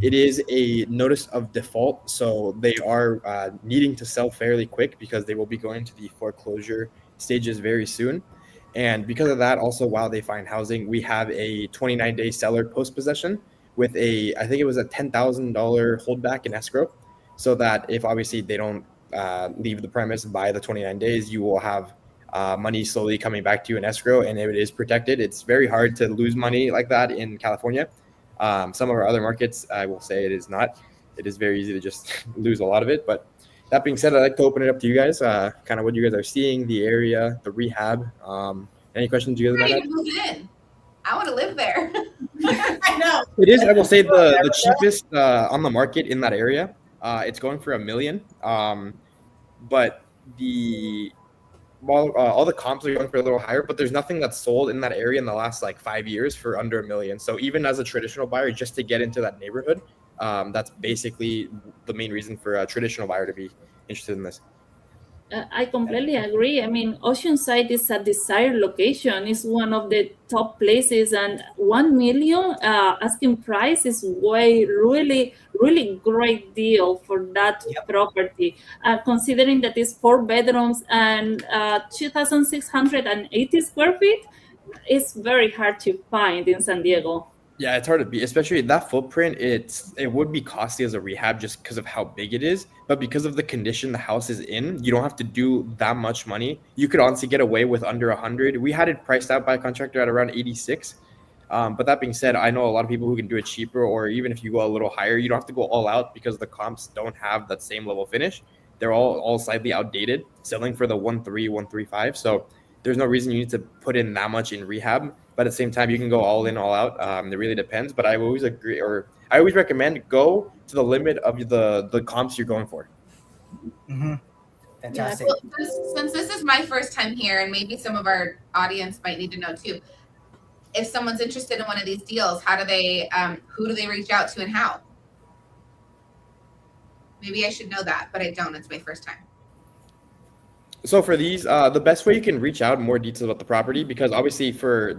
It is a notice of default, so they are needing to sell fairly quick because they will be going to the foreclosure stages very soon. And because of that, also while they find housing, we have a 29-day seller post-possession with I think it was a $10,000 holdback in escrow, so that if obviously they don't leave the premise by the 29 days, you will have money slowly coming back to you in escrow, and it is protected. It's very hard to lose money like that in California. Some of our other markets, I will say it is not. It is very easy to just lose a lot of it. But that being said, I'd like to open it up to you guys, kind of what you guys are seeing, the area, the rehab. Any questions you guys Ready to move in. I want to live there. I know. It is, I will say, the cheapest on the market in that area. It's going for $1 million. But all the comps are going for a little higher, but there's nothing that's sold in that area in the last like 5 years for under $1 million. So even as a traditional buyer, just to get into that neighborhood, that's basically the main reason for a traditional buyer to be interested in this. I completely agree. I mean, Oceanside is a desired location. It's one of the top places, and 1 million asking price is really great deal for that property. Considering that it's 4 bedrooms and 2,680 square feet, it's very hard to find in San Diego. Yeah, it's hard to beat, especially that footprint. It would be costly as a rehab just because of how big it is, but because of the condition the house is in, you don't have to do that much money. You could honestly get away with under 100. We had it priced out by a contractor at around 86. But that being said, I know a lot of people who can do it cheaper, or even if you go a little higher, you don't have to go all out because the comps don't have that same level finish. They're all slightly outdated, selling for the 1.3, 1.35. So there's no reason you need to put in that much in rehab. But at the same time, you can go all in, all out. It really depends. But I always agree, or I always recommend go to the limit of the comps you're going for. Mm-hmm. Fantastic. Well, since this is my first time here, and maybe some of our audience might need to know too, if someone's interested in one of these deals, how do they, who do they reach out to and how? Maybe I should know that, but I don't. It's my first time. So for these, the best way you can reach out more details about the property, because obviously for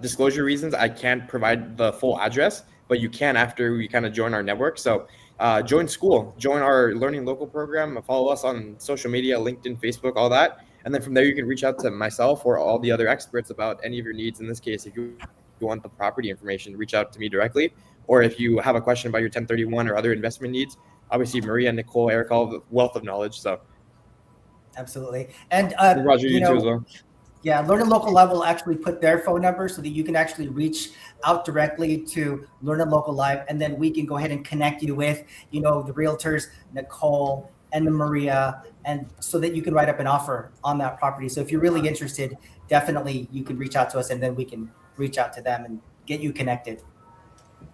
disclosure reasons, I can't provide the full address, but you can after we kind of join our network. So join school, join our LEARNin Local program, follow us on social media, LinkedIn, Facebook, all that. And then from there, you can reach out to myself or all the other experts about any of your needs. In this case, if you want the property information, reach out to me directly. Or if you have a question about your 1031 or other investment needs, obviously Maria, Nicole, Eric, all the wealth of knowledge. So absolutely. And Roger, you too as well. Yeah, LEARNin Local Live will actually put their phone number so that you can actually reach out directly to LEARNin Local Live, and then we can go ahead and connect you with, the realtors, Nicole and Maria, and so that you can write up an offer on that property. So if you're really interested, definitely you can reach out to us, and then we can reach out to them and get you connected.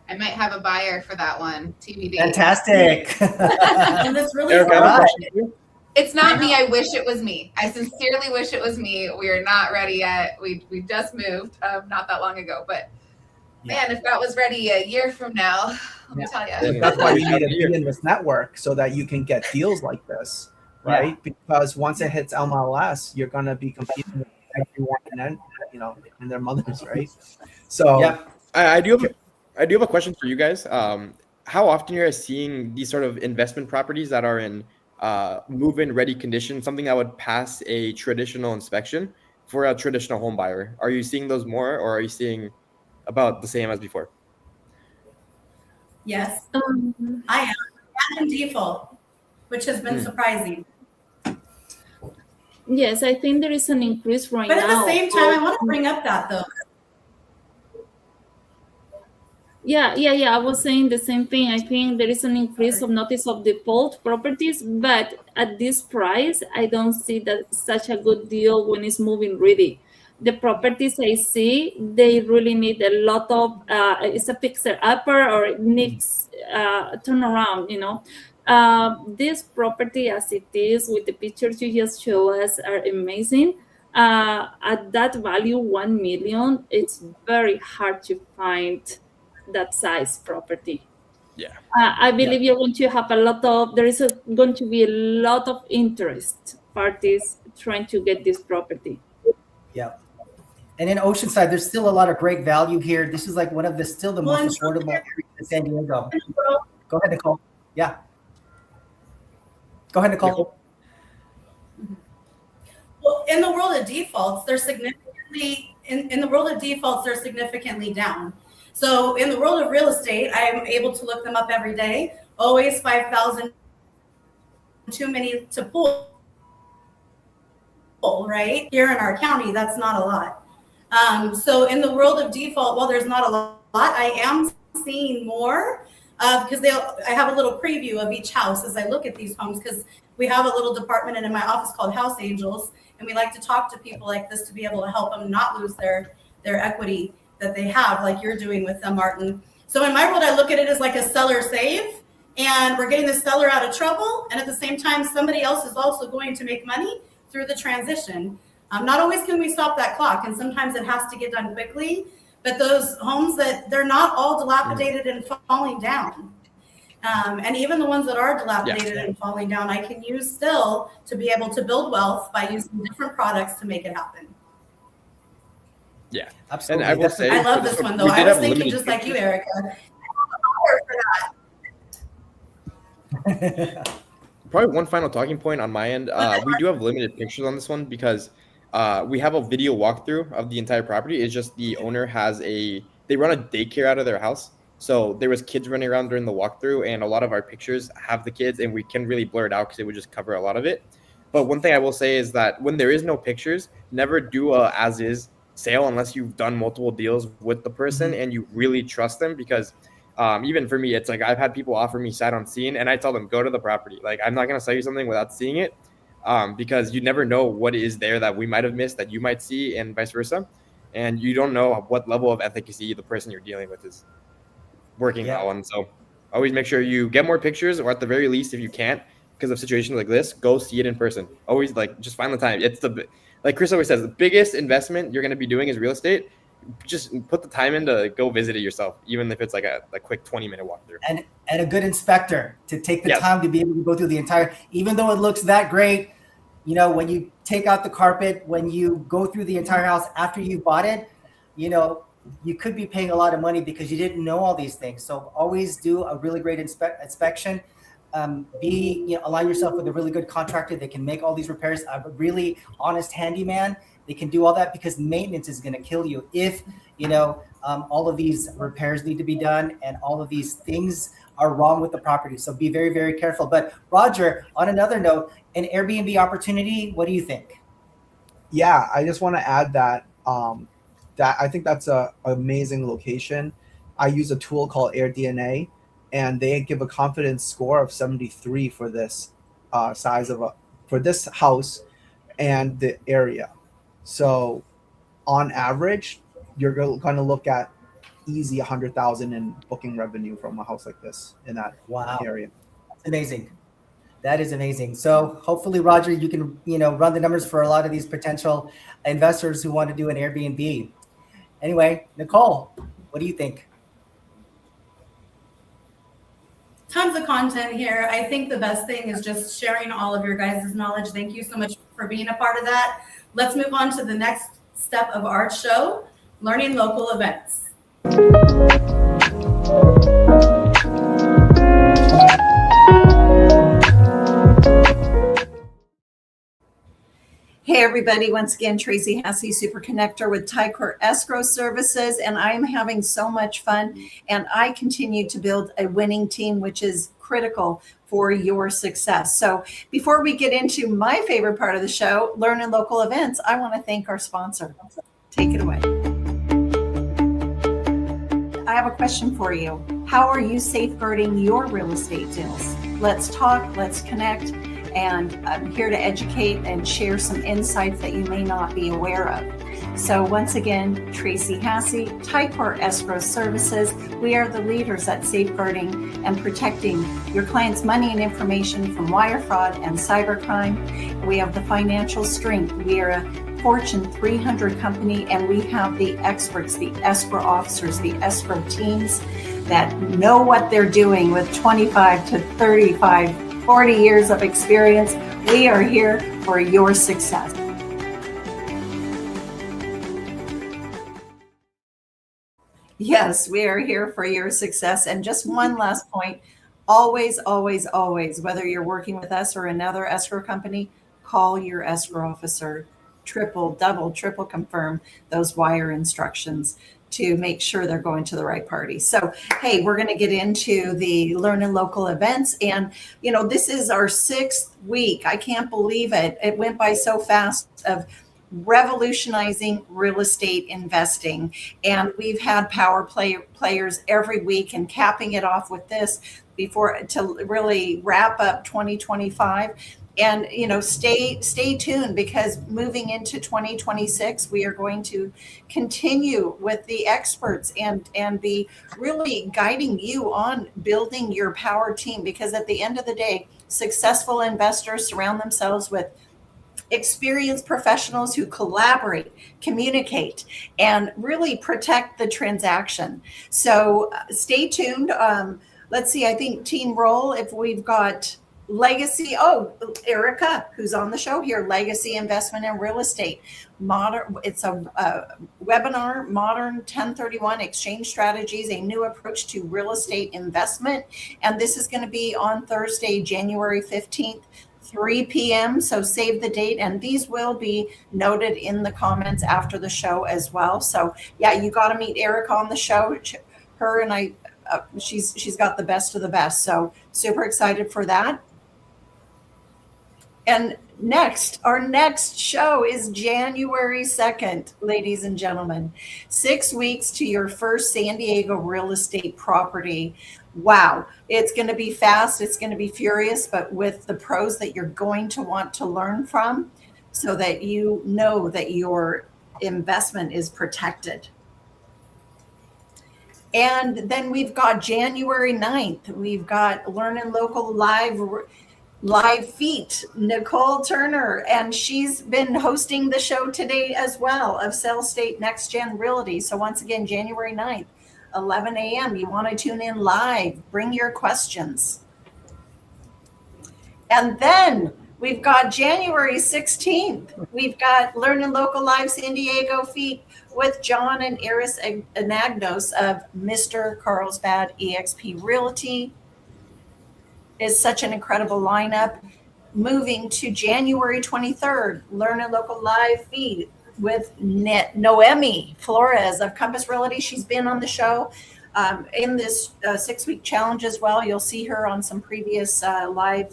I might have a buyer for that one. TBD. Fantastic. And it's really Eric, I have a Right. question for you. It's not me. I wish it was me. I sincerely wish it was me. We are not ready yet. We just moved not that long ago. But man, if that was ready a year from now, let me tell you. That's why you need to be in this network so that you can get deals like this, right? Yeah. Because once it hits MLS, you're gonna be competing with everyone and and their mothers, right? So yeah, I do have a question for you guys. How often you're seeing these sort of investment properties that are in move-in ready condition, something that would pass a traditional inspection for a traditional home buyer? Are you seeing those more, or are you seeing about the same as before? Yes, I am. And in default, which has been surprising. Yes, I think there is an increase right now. But at the same time, I want to bring up that though. Yeah. I was saying the same thing. I think there is an increase of notice of default properties, but at this price, I don't see that such a good deal when it's moving ready. The properties I see, they really need a lot of, it's a fixer-upper or it needs turnaround, This property as it is with the pictures you just show us are amazing. At that value, 1 million, it's very hard to find that size property. Yeah. I believe you're going to have going to be a lot of interest parties trying to get this property. Yeah. And in Oceanside, there's still a lot of great value here. This is like one of the most affordable areas in San Diego. Go ahead, Nicole. Yeah. Go ahead, Nicole. Well, in the world of defaults, they're significantly in the world of defaults, they're significantly down. So in the world of real estate, I'm able to look them up every day. Always 5,000 too many to pull, right? Here in our county, that's not a lot. So in the world of default, while there's not a lot, I am seeing more because I have a little preview of each house as I look at these homes, because we have a little department in my office called House Angels, and we like to talk to people like this to be able to help them not lose their equity that they have, like you're doing with them, Martin. So in my world, I look at it as like a seller save, and we're getting the seller out of trouble, and at the same time, somebody else is also going to make money through the transition. Not always can we stop that clock, and sometimes it has to get done quickly, but those homes they're not all dilapidated and falling down. And even the ones that are dilapidated and falling down, I can use still to be able to build wealth by using different products to make it happen. Yeah, absolutely. And I will say, I love this one though. I was thinking just like you, Erica. Probably one final talking point on my end. We do have limited pictures on this one because we have a video walkthrough of the entire property. It's just the owner has a they run a daycare out of their house. So there was kids running around during the walkthrough, and a lot of our pictures have the kids, and we can really blur it out because it would just cover a lot of it. But one thing I will say is that when there is no pictures, never do a as is sale unless you've done multiple deals with the person and you really trust them. Because even for me, it's like I've had people offer me sight unseen, and I tell them, go to the property. Like, I'm not going to sell you something without seeing it, because you never know what is there that we might have missed that you might see, and vice versa. And you don't know what level of efficacy the person you're dealing with is working that one. So always make sure you get more pictures, or at the very least, if you can't, because of situations like this, go see it in person. Always, like, just find the time. It's like Chris always says, the biggest investment you're going to be doing is real estate. Just put the time in to go visit it yourself, even if it's like a quick 20-minute walkthrough. And a good inspector to take the time to be able to go through the entire, even though it looks that great, you know, when you take out the carpet, when you go through the entire house after you bought it, you know, you could be paying a lot of money because you didn't know all these things. So always do a really great inspection. Align yourself with a really good contractor that can make all these repairs. A really honest handyman, they can do all that, because maintenance is going to kill you if, you know, all of these repairs need to be done and all of these things are wrong with the property. So be very, very careful. But Roger, on another note, an Airbnb opportunity, what do you think? Yeah, I just want to add that that I think that's an amazing location. I use a tool called AirDNA, and they give a confidence score of 73 for this for this house and the area. So on average, you're going to look at easy 100,000 in booking revenue from a house like this in that area. That's amazing. That is amazing. So hopefully, Roger, you can, you know, run the numbers for a lot of these potential investors who want to do an Airbnb. Anyway, Nicole, what do you think? Tons of content here. I think the best thing is just sharing all of your guys' knowledge. Thank you so much for being a part of that. Let's move on to the next step of our show, Learning Local Events. Hey everybody, once again, Tracy Hassey, Super Connector with Tycor Escrow Services, and I am having so much fun, and I continue to build a winning team, which is critical for your success. So before we get into my favorite part of the show, Learning Local Events, I want to thank our sponsor. Take it away. I have a question for you. How are you safeguarding your real estate deals? Let's talk, let's connect. And I'm here to educate and share some insights that you may not be aware of. So once again, Tracy Hassey, Tycor Escrow Services. We are the leaders at safeguarding and protecting your clients' money and information from wire fraud and cybercrime. We have the financial strength. We are a Fortune 300 company, and we have the experts, the escrow officers, the escrow teams that know what they're doing with 25 to 35 40 years of experience. We are here for your success. Yes, we are here for your success. And just one last point, always, always, always, whether you're working with us or another escrow company, call your escrow officer. Triple, double, triple confirm those wire instructions to make sure they're going to the right party. So, hey, we're going to get into the Learning Local Events. And, you know, this is our 6th week. I can't believe it. It went by so fast of revolutionizing real estate investing. And we've had players every week, and capping it off with this before to really wrap up 2025. And, you know, stay tuned, because moving into 2026, we are going to continue with the experts and be really guiding you on building your power team. Because at the end of the day, successful investors surround themselves with experienced professionals who collaborate, communicate, and really protect the transaction. So stay tuned. Let's see, I think team role, if we've got Legacy, Erica, who's on the show here, Legacy Investment in Real Estate. It's a webinar, Modern 1031 Exchange Strategies, a new approach to real estate investment. And this is going to be on Thursday, January 15th. 3 p.m. So save the date, and these will be noted in the comments after the show as well. So yeah, you got to meet Erica on the show. Her and I, she's got the best of the best. So super excited for that. And our next show is January 2nd, ladies and gentlemen. 6 weeks to your first San Diego real estate property. Wow. It's going to be fast. It's going to be furious, but with the pros that you're going to want to learn from so that you know that your investment is protected. And then we've got January 9th. We've got LEARNin Local live feat, Nicole Turner, and she's been hosting the show today as well of Sell State Next Gen Realty. So once again, January 9th, 11 a.m. You want to tune in live, bring your questions. And then we've got January 16th. We've got LEARNin Local Live San Diego feat with John and Iris Anagnos of Mr. Carlsbad eXp Realty. Is such an incredible lineup. Moving to January 23rd, LEARNin Local Live feed with Noemi Flores of Compass Realty. She's been on the show in this 6-week challenge as well. You'll see her on some previous live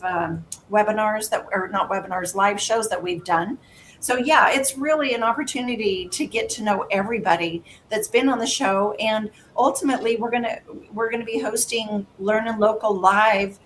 webinars live shows that we've done. So yeah, it's really an opportunity to get to know everybody that's been on the show. And ultimately we're gonna be hosting LEARNin Local Live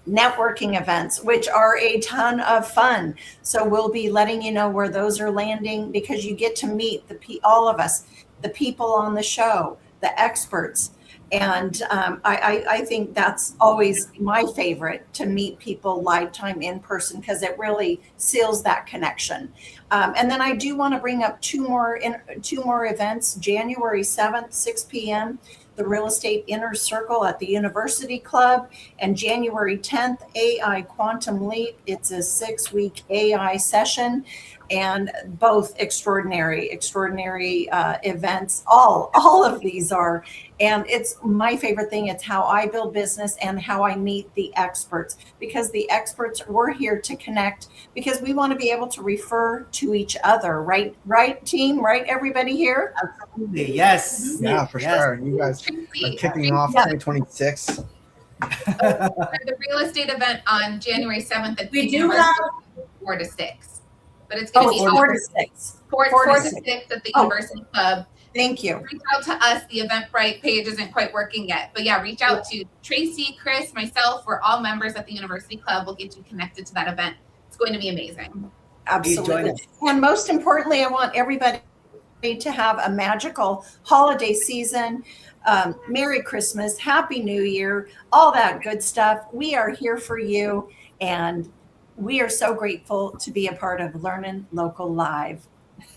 networking events, which are a ton of fun. So we'll be letting you know where those are landing, because you get to meet all of us, the people on the show, the experts. And I think that's always my favorite, to meet people lifetime in person, because it really seals that connection. And then I do want to bring up two more events. January 7th, 6 p.m., the Real Estate Inner Circle at the University Club, and January 10th, AI Quantum Leap. It's a 6-week AI session, and both extraordinary events. All of these are, and it's my favorite thing. It's how I build business and how I meet the experts, because the experts, we're here to connect, because we want to be able to refer to each other, right team, right everybody here? Absolutely, yes. Yeah, for sure. You guys are kicking off 2026. The real estate event on January 7th at We do have 4 to 6. But it's going to be 4 to 6. 4 to 6 at the University Club. Thank you. Reach out to us. The Eventbrite page isn't quite working yet. But yeah, reach out to Tracy, Chris, myself. We're all members at the University Club. We'll get you connected to that event. It's going to be amazing. Absolutely. And most importantly, I want everybody to have a magical holiday season. Merry Christmas, Happy New Year, all that good stuff. We are here for you, and we are so grateful to be a part of LEARNin Local Live.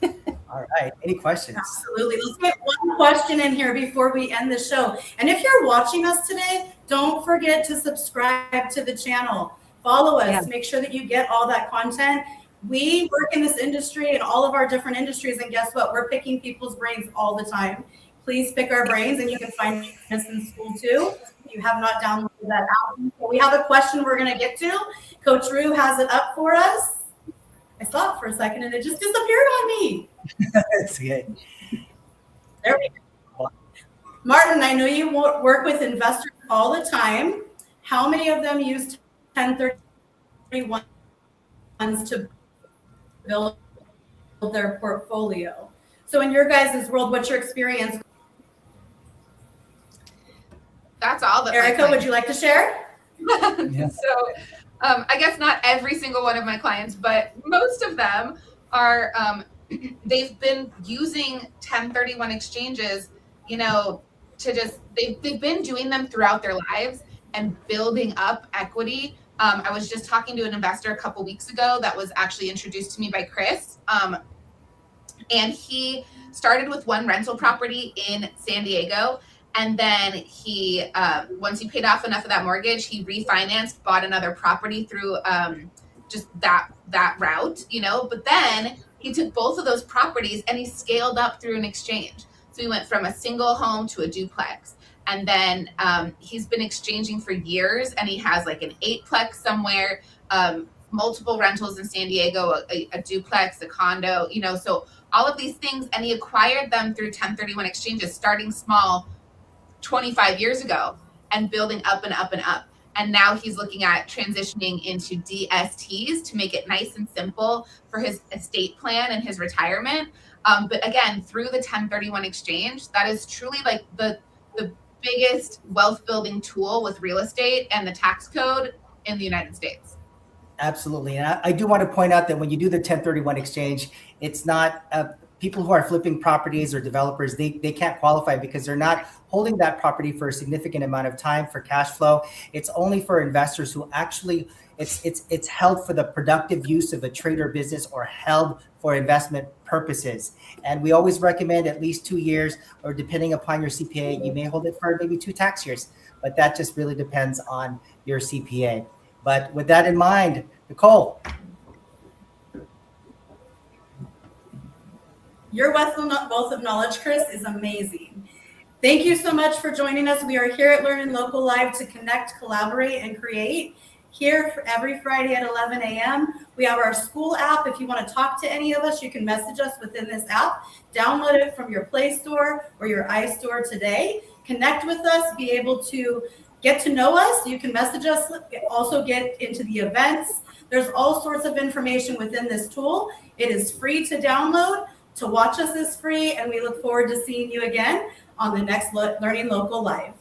All right. Any questions? Absolutely. Let's get one question in here before we end the show. And if you're watching us today, don't forget to subscribe to the channel. Follow us. Yeah. Make sure that you get all that content. We work in this industry and all of our different industries, and guess what? We're picking people's brains all the time. Please pick our brains, and you can find us in school too. If you have not downloaded that app. So we have a question we're going to get to. Coach Rue has it up for us. I saw it for a second and it just disappeared on me. It's okay. There we go. Martin, I know you work with investors all the time. How many of them use 1031s to build their portfolio? So in your guys' world, what's your experience? That's all that. Erica, would you like to share? So I guess not every single one of my clients, but most of them are, they've been using 1031 exchanges, they've been doing them throughout their lives and building up equity. I was just talking to an investor a couple weeks ago that was actually introduced to me by Chris. And he started with one rental property in San Diego. And then he, once he paid off enough of that mortgage, he refinanced, bought another property through just that route, But then he took both of those properties and he scaled up through an exchange. So he went from a single home to a duplex. And then he's been exchanging for years, and he has like an 8-plex somewhere. multiple rentals in San Diego, a duplex, a condo, you know, so all of these things, and he acquired them through 1031 exchanges, starting small 25 years ago and building up and up and up. And now he's looking at transitioning into DSTs to make it nice and simple for his estate plan and his retirement. But again, through the 1031 exchange, that is truly like the biggest wealth building tool with real estate and the tax code in the United States. Absolutely. And I do want to point out that when you do the 1031 exchange, it's not people who are flipping properties or developers, they can't qualify because they're not holding that property for a significant amount of time for cash flow. It's only for investors who actually, it's held for the productive use of a trade or business or held for investment purposes. And we always recommend at least 2 years, or depending upon your CPA, you may hold it for maybe 2 tax years, but that just really depends on your CPA. But with that in mind, Nicole. Your wealth of knowledge, Chris, is amazing. Thank you so much for joining us. We are here at LEARNin Local Live to connect, collaborate, and create. Here for every Friday at 11 a.m. We have our school app. If you want to talk to any of us, you can message us within this app. Download it from your Play Store or your iStore today. Connect with us, be able to get to know us. You can message us, also get into the events. There's all sorts of information within this tool. It is free to download. To watch us is free, and we look forward to seeing you again on the next LEARNin Local Live.